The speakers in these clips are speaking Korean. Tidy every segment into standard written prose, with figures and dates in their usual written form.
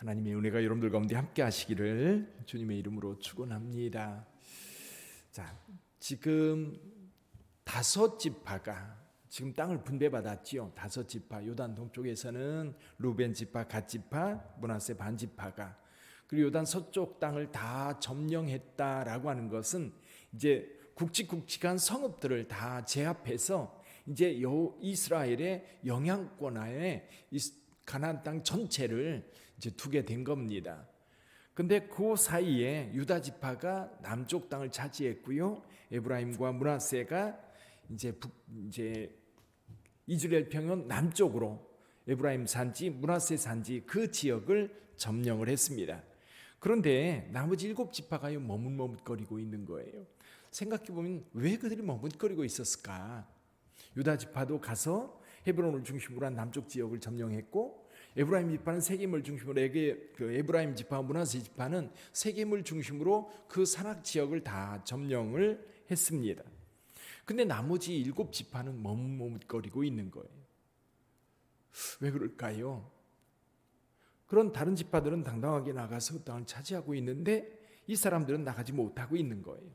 하나님의 은혜가 여러분들 가운데 함께 하시기를 주님의 이름으로 축원합니다. 자, 지금 5지파가 지금 땅을 분배받았지요. 5지파, 요단 동쪽에서는 루벤 지파, 갓 지파, 므낫세 반 지파가, 그리고 요단 서쪽 땅을 다 점령했다라고 하는 것은 이제 굵직굵직한 성읍들을 다 제압해서 이제 이스라엘의 영향권 하에 가나안 땅 전체를 이제 두게 된 겁니다. 근데 그 사이에 유다 지파가 남쪽 땅을 차지했고요. 에브라임과 므낫세가 이제 이스라엘 평원 남쪽으로 에브라임 산지, 므낫세 산지 그 지역을 점령을 했습니다. 그런데 나머지 7지파가 머뭇머뭇거리고 있는 거예요. 생각해 보면 왜 그들이 머뭇거리고 있었을까? 유다 지파도 가서 헤브론을 중심으로 한 남쪽 지역을 점령했고, 에브라임 지파는 세겜을 중심으로 에브라임 지파와 므낫세 지파는 세겜을 중심으로 그 산악 지역을 다 점령을 했습니다. 근데 나머지 7지파는 머뭇머뭇거리고 있는 거예요. 왜 그럴까요? 그런 다른 지파들은 당당하게 나가서 그 땅을 차지하고 있는데 이 사람들은 나가지 못하고 있는 거예요.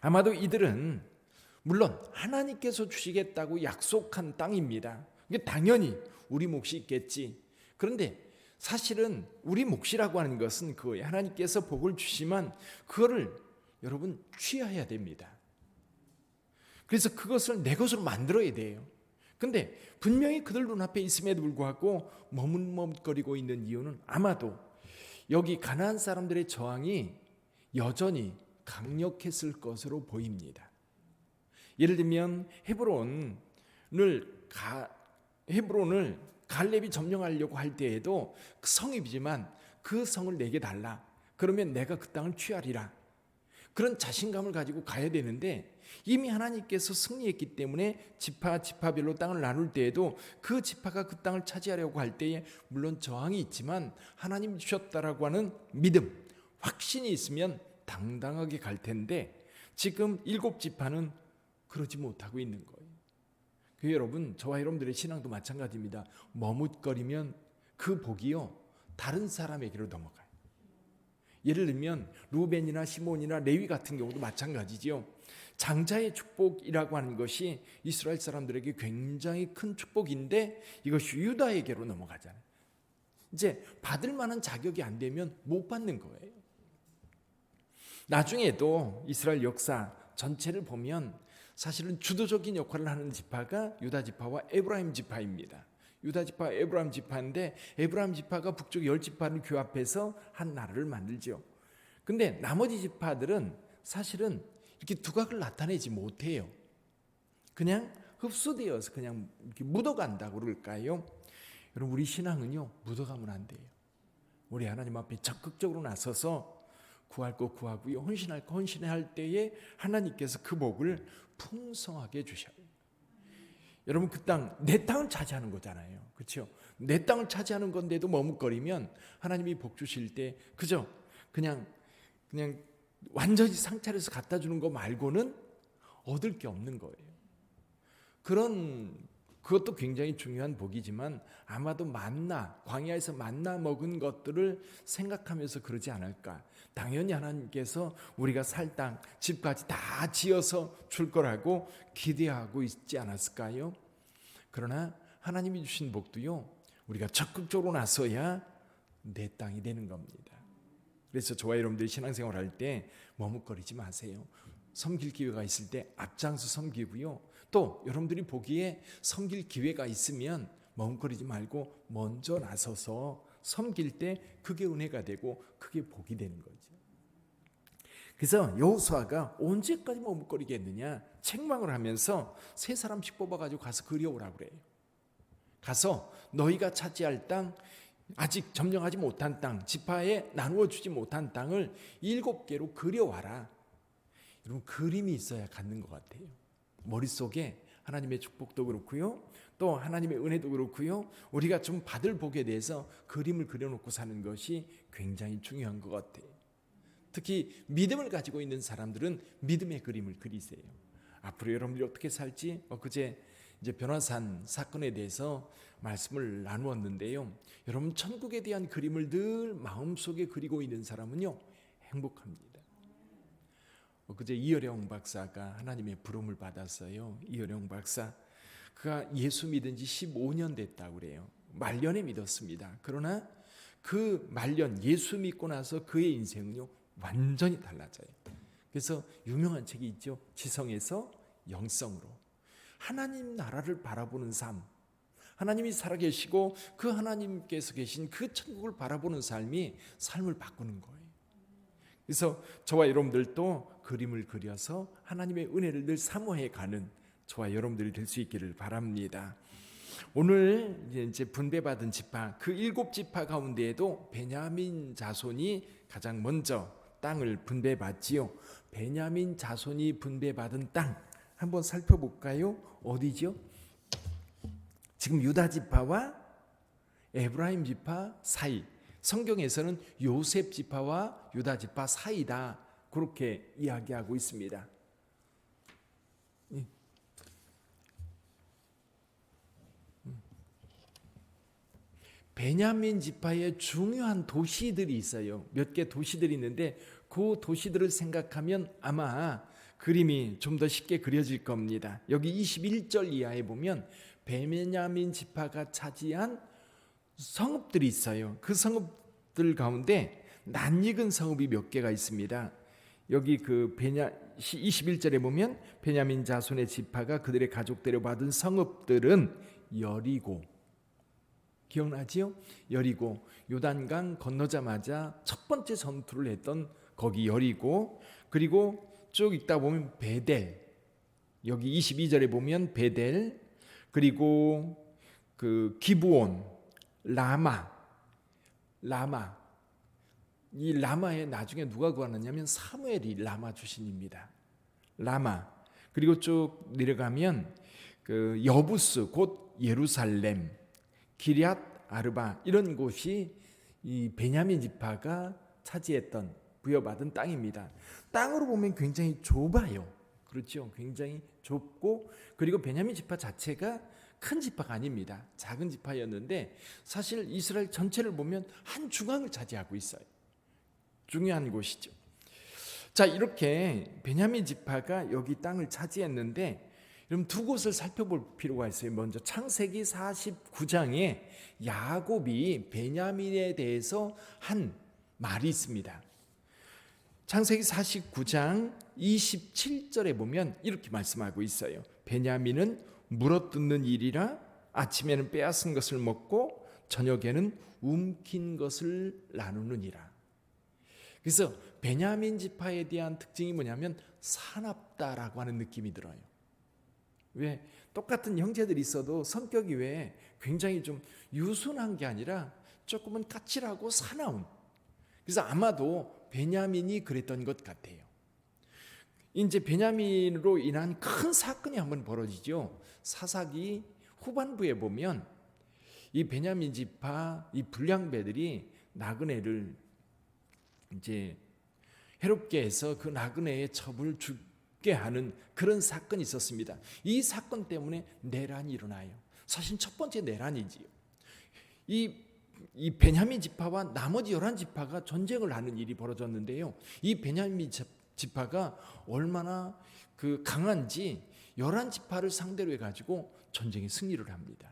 아마도 이들은 물론 하나님께서 주시겠다고 약속한 땅입니다. 이게 당연히 우리 몫이 있겠지. 그런데 사실은 우리 몫이라고 하는 것은 그거예요. 하나님께서 복을 주시면 그거를 여러분 취해야 됩니다. 그래서 그것을 내 것으로 만들어야 돼요. 근데 분명히 그들 눈앞에 있음에도 불구하고 머뭇머뭇거리고 있는 이유는 아마도 여기 가나안 사람들의 저항이 여전히 강력했을 것으로 보입니다. 예를 들면 헤브론을 갈렙이 점령하려고 할 때에도 그 성읍이지만 그 성을 내게 달라. 그러면 내가 그 땅을 취하리라. 그런 자신감을 가지고 가야 되는데 이미 하나님께서 승리했기 때문에 지파별로 땅을 나눌 때에도 그 지파가 그 땅을 차지하려고 할 때에 물론 저항이 있지만 하나님이 주셨다라고 하는 믿음, 확신이 있으면 당당하게 갈 텐데 지금 7지파는 그러지 못하고 있는 거예요. 여러분, 저와 여러분들의 신앙도 마찬가지입니다. 머뭇거리면 그 복이요 다른 사람에게로 넘어가요. 예를 들면 루벤이나 시몬이나 레위 같은 경우도 마찬가지지요. 장자의 축복이라고 하는 것이 이스라엘 사람들에게 굉장히 큰 축복인데 이것이 유다에게로 넘어가잖아요. 이제 받을 만한 자격이 안 되면 못 받는 거예요. 나중에도 이스라엘 역사 전체를 보면 사실은 주도적인 역할을 하는 지파가 유다 지파와 에브라임 지파입니다. 유다 지파와 에브라임 지파인데 에브라임 지파가 북쪽 10지파를 교합해서 한 나라를 만들죠. 근데 나머지 지파들은 사실은 이렇게 두각을 나타내지 못해요. 그냥 흡수되어서 그냥 이렇게 묻어간다고 그럴까요? 여러분, 우리 신앙은요 묻어가면 안 돼요. 우리 하나님 앞에 적극적으로 나서서 구할 거 구하고요, 헌신할 거 헌신할 때에 하나님께서 그 복을 풍성하게 주셔요. 여러분, 그 땅, 내 땅을 차지하는 거잖아요. 그렇죠? 내 땅을 차지하는 건데도 머뭇거리면 하나님이 복 주실 때 그저 그냥 완전히 상차려서 갖다 주는 거 말고는 얻을 게 없는 거예요. 그것도 굉장히 중요한 복이지만 아마도 광야에서 만나 먹은 것들을 생각하면서 그러지 않을까. 당연히 하나님께서 우리가 살 땅, 집까지 다 지어서 줄 거라고 기대하고 있지 않았을까요? 그러나 하나님이 주신 복도요 우리가 적극적으로 나서야 내 땅이 되는 겁니다. 그래서 저와 여러분들이 신앙생활 할 때 머뭇거리지 마세요. 섬길 기회가 있을 때 앞장서 섬기고요. 또 여러분들이 보기에 섬길 기회가 있으면 머뭇거리지 말고 먼저 나서서 섬길 때 그게 은혜가 되고 그게 복이 되는 거죠. 그래서 여호수아가 언제까지 머뭇거리겠느냐 책망을 하면서 3사람씩 뽑아가지고 가서 그려오라고 그래요. 가서 너희가 차지할 땅, 아직 점령하지 못한 땅, 지파에 나누어 주지 못한 땅을 7개로 그려와라. 여러분, 그림이 있어야 갖는 것 같아요. 머릿속에 하나님의 축복도 그렇고요, 또 하나님의 은혜도 그렇고요, 우리가 좀 받을 복에 대해서 그림을 그려놓고 사는 것이 굉장히 중요한 것 같아요. 특히 믿음을 가지고 있는 사람들은 믿음의 그림을 그리세요. 앞으로 여러분들이 어떻게 살지 그제 이제 변화산 사건에 대해서 말씀을 나누었는데요. 여러분, 천국에 대한 그림을 늘 마음속에 그리고 있는 사람은요, 행복합니다. 그제 이어령 박사가 하나님의 부름을 받았어요. 이어령 박사, 그가 예수 믿은 지 15년 됐다고 그래요. 말년에 믿었습니다. 그러나 그 말년 예수 믿고 나서 그의 인생은요, 완전히 달라져요. 그래서 유명한 책이 있죠. 지성에서 영성으로. 하나님 나라를 바라보는 삶, 하나님이 살아계시고 그 하나님께서 계신 그 천국을 바라보는 삶이 삶을 바꾸는 거예요. 그래서 저와 여러분들도 그림을 그려서 하나님의 은혜를 늘 사모해 가는 저와 여러분들이 될 수 있기를 바랍니다. 오늘 이제 분배받은 지파, 그 7지파 가운데에도 베냐민 자손이 가장 먼저 땅을 분배받지요. 베냐민 자손이 분배받은 땅 한번 살펴볼까요? 어디죠? 지금 유다 지파와 에브라임 지파 사이, 성경에서는 요셉 지파와 유다 지파 사이다, 그렇게 이야기하고 있습니다. 베냐민 지파의 중요한 도시들이 있어요. 몇 개 도시들이 있는데 그 도시들을 생각하면 아마 그림이 좀 더 쉽게 그려질 겁니다. 여기 21절 이하에 보면 베냐민 지파가 차지한 성읍들이 있어요. 그 성읍들 가운데 낯익은 성읍이 몇 개가 있습니다. 여기 그 21절에 보면 베냐민 자손의 지파가 그들의 가족대로 받은 성읍들은 여리고, 기억나지요? 여리고, 요단강 건너자마자 첫 번째 전투를 했던 거기 여리고, 그리고 쭉 읽다 보면 베델, 여기 22절에 보면 베델, 그리고 그 기브온, 라마. 이 라마에 나중에 누가 구하느냐면 사무엘이 라마 출신입니다. 라마. 그리고 쭉 내려가면 그 여부스, 곧 예루살렘, 기럇 아르바, 이런 곳이 이 베냐민 지파가 차지했던, 부여받은 땅입니다. 땅으로 보면 굉장히 좁아요. 그렇죠? 굉장히 좁고, 그리고 베냐민 지파 자체가 큰 지파가 아닙니다. 작은 지파였는데 사실 이스라엘 전체를 보면 한 중앙을 차지하고 있어요. 중요한 곳이죠. 자, 이렇게 베냐민 지파가 여기 땅을 차지했는데, 그럼 두 곳을 살펴볼 필요가 있어요. 먼저 창세기 49장에 야곱이 베냐민에 대해서 한 말이 있습니다. 창세기 49장 27절에 보면 이렇게 말씀하고 있어요. 베냐민은 물어뜯는 일이라 아침에는 빼앗은 것을 먹고 저녁에는 움킨 것을 나누느니라. 그래서 베냐민 지파에 대한 특징이 뭐냐면 사납다라고 하는 느낌이 들어요. 왜? 똑같은 형제들이 있어도 성격이 왜 굉장히 좀 유순한 게 아니라 조금은 까칠하고 사나운. 그래서 아마도 베냐민이 그랬던 것 같아요. 이제 베냐민으로 인한 큰 사건이 한번 벌어지죠. 사사기 후반부에 보면 이 베냐민 지파 이 불량배들이 나그네를 이제 해롭게 해서 그 나그네의 첩을 죽게 하는 그런 사건이 있었습니다. 이 사건 때문에 내란이 일어나요. 사실 첫 번째 내란이지요. 이 베냐민 지파와 나머지 11지파가 전쟁을 하는 일이 벌어졌는데요. 이 베냐민 지파가 얼마나 그 강한지 11지파를 상대로 해가지고 전쟁에 승리를 합니다.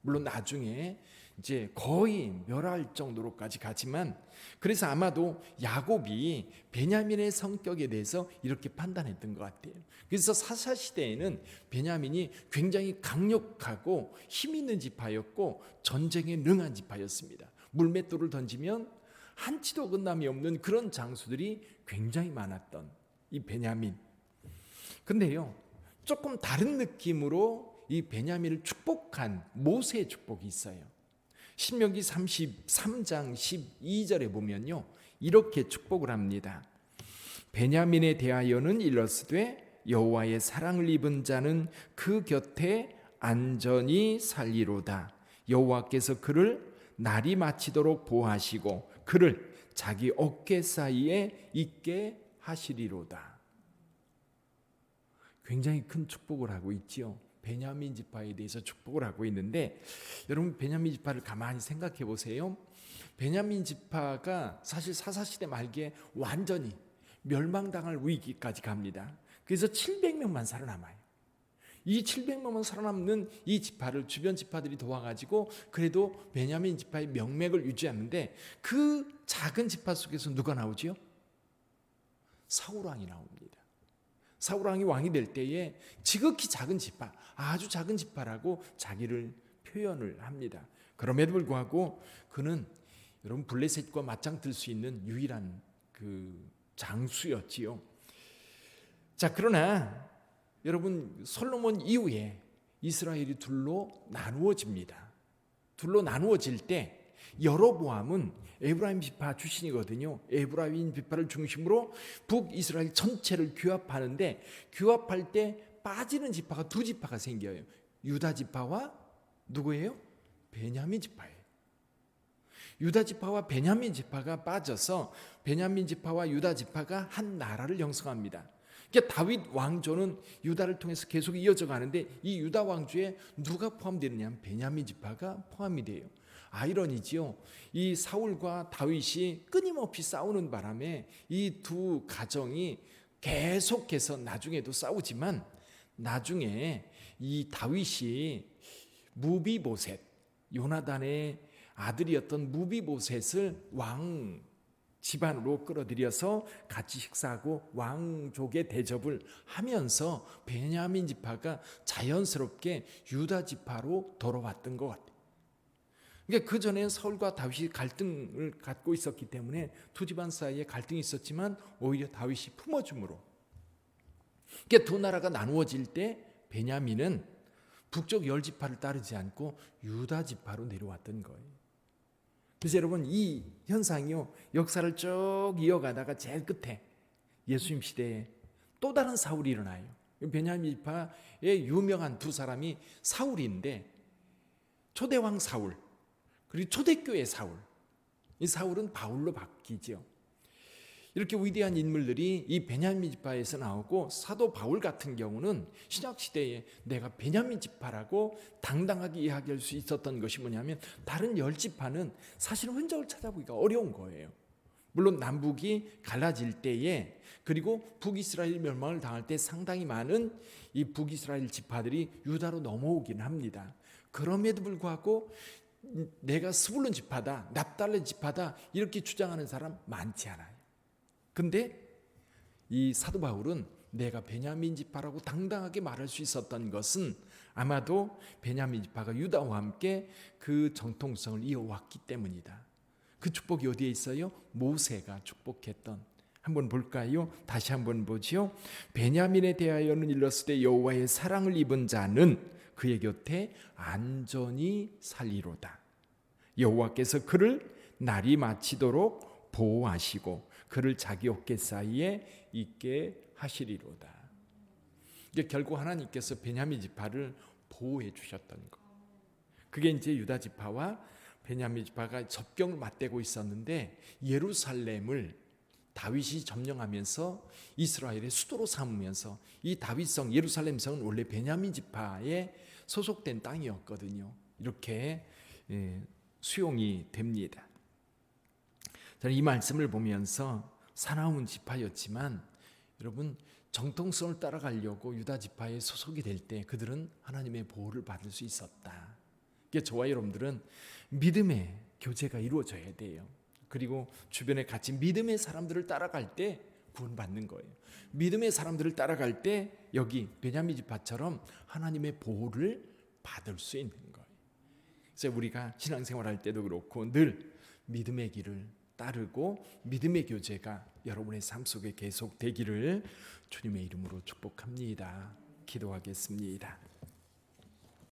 물론 나중에 이제 거의 멸할 정도로까지 가지만, 그래서 아마도 야곱이 베냐민의 성격에 대해서 이렇게 판단했던 것 같아요. 그래서 사사 시대에는 베냐민이 굉장히 강력하고 힘 있는 지파였고 전쟁에 능한 지파였습니다. 물맷돌을 던지면 한치도 어긋남이 없는 그런 장수들이 굉장히 많았던 이 베냐민. 근데요, 조금 다른 느낌으로 이 베냐민을 축복한 모세의 축복이 있어요. 신명기 33장 12절에 보면요, 이렇게 축복을 합니다. 베냐민에 대하여는 일러스되 여호와의 사랑을 입은 자는 그 곁에 안전히 살리로다. 여호와께서 그를 날이 마치도록 보호하시고 그를 자기 어깨 사이에 있게 하시리로다. 굉장히 큰 축복을 하고 있지요. 베냐민 지파에 대해서 축복을 하고 있는데, 여러분 베냐민 지파를 가만히 생각해 보세요. 베냐민 지파가 사실 사사시대 말기에 완전히 멸망당할 위기까지 갑니다. 그래서 700명만 살아남아요. 이 700명만 살아남는 이 지파를 주변 지파들이 도와가지고 그래도 베냐민 지파의 명맥을 유지하는데, 그 작은 지파 속에서 누가 나오지요? 사울왕이 나옵니다. 사울왕이 왕이 될 때에 지극히 작은 지파, 아주 작은 지파라고 자기를 표현을 합니다. 그럼에도 불구하고 그는 여러분 블레셋과 맞짱 뜰 수 있는 유일한 그 장수였지요. 자, 그러나 여러분 솔로몬 이후에 이스라엘이 둘로 나누어집니다. 둘로 나누어질 때 여로보암은 에브라임 지파 출신이거든요. 에브라임 지파를 중심으로 북이스라엘 전체를 규합하는데, 규합할 때 빠지는 지파가 두 지파가 생겨요. 유다 지파와 누구예요? 베냐민 지파예요. 유다 지파와 베냐민 지파가 빠져서 베냐민 지파와 유다 지파가 한 나라를 형성합니다. 그러니까 다윗 왕조는 유다를 통해서 계속 이어져 가는데, 이 유다 왕조에 누가 포함되느냐 하면 베냐민 지파가 포함이 돼요. 아이러니지요. 이 사울과 다윗이 끊임없이 싸우는 바람에 이 두 가정이 계속해서 나중에도 싸우지만, 나중에 이 다윗이 무비보셋, 요나단의 아들이었던 무비보셋을 왕 집안으로 끌어들여서 같이 식사하고 왕족의 대접을 하면서 베냐민 지파가 자연스럽게 유다 지파로 돌아왔던 것 같아요. 그러니까 그 전에는 사울과 다윗이 갈등을 갖고 있었기 때문에 두 집안 사이에 갈등이 있었지만, 오히려 다윗이 품어줌으로, 그러니까 두 나라가 나누어질 때 베냐민은 북쪽 열 지파를 따르지 않고 유다 지파로 내려왔던 거예요. 그래서 여러분 이 현상이요, 역사를 쭉 이어가다가 제일 끝에 예수님 시대에 또 다른 사울이 일어나요. 베냐민 지파의 유명한 두 사람이 사울인데, 초대왕 사울 그리고 초대교회 사울. 이 사울은 바울로 바뀌죠. 이렇게 위대한 인물들이 이 베냐민 지파에서 나오고, 사도 바울 같은 경우는 신약 시대에 내가 베냐민 지파라고 당당하게 이야기할 수 있었던 것이 뭐냐면, 다른 열 지파는 사실 흔적을 찾아보기가 어려운 거예요. 물론 남북이 갈라질 때에, 그리고 북이스라엘 멸망을 당할 때 상당히 많은 이 북이스라엘 지파들이 유다로 넘어오긴 합니다. 그럼에도 불구하고 내가 스불론 지파다, 납달리 지파다 이렇게 주장하는 사람 많지 않아요. 근데 이 사도 바울은 내가 베냐민 지파라고 당당하게 말할 수 있었던 것은, 아마도 베냐민 지파가 유다와 함께 그 정통성을 이어왔기 때문이다. 그 축복이 어디에 있어요? 모세가 축복했던. 한번 볼까요? 다시 한번 보지요. 베냐민에 대하여는 일렀으되 여호와의 사랑을 입은 자는 그의 곁에 안전히 살리로다. 여호와께서 그를 날이 마치도록 보호하시고 그를 자기 어깨 사이에 있게 하시리로다. 이게 결국 하나님께서 베냐민 지파를 보호해 주셨던 거. 그게 이제 유다 지파와 베냐민 지파가 접경을 맞대고 있었는데, 예루살렘을 다윗이 점령하면서 이스라엘의 수도로 삼으면서, 이 다윗성 예루살렘 성은 원래 베냐민 지파에 소속된 땅이었거든요. 이렇게 수용이 됩니다. 저는 이 말씀을 보면서 사나운 지파였지만, 여러분 정통성을 따라가려고 유다 지파에 소속이 될 때 그들은 하나님의 보호를 받을 수 있었다. 그러니까 저와 여러분들은 믿음의 교제가 이루어져야 돼요. 그리고 주변에 같이 믿음의 사람들을 따라갈 때 구원받는 거예요. 믿음의 사람들을 따라갈 때 여기 베냐민 지파처럼 하나님의 보호를 받을 수 있는 거예요. 그래서 우리가 신앙생활할 때도 그렇고 늘 믿음의 길을 따르고 믿음의 교제가 여러분의 삶 속에 계속 되기를 주님의 이름으로 축복합니다. 기도하겠습니다.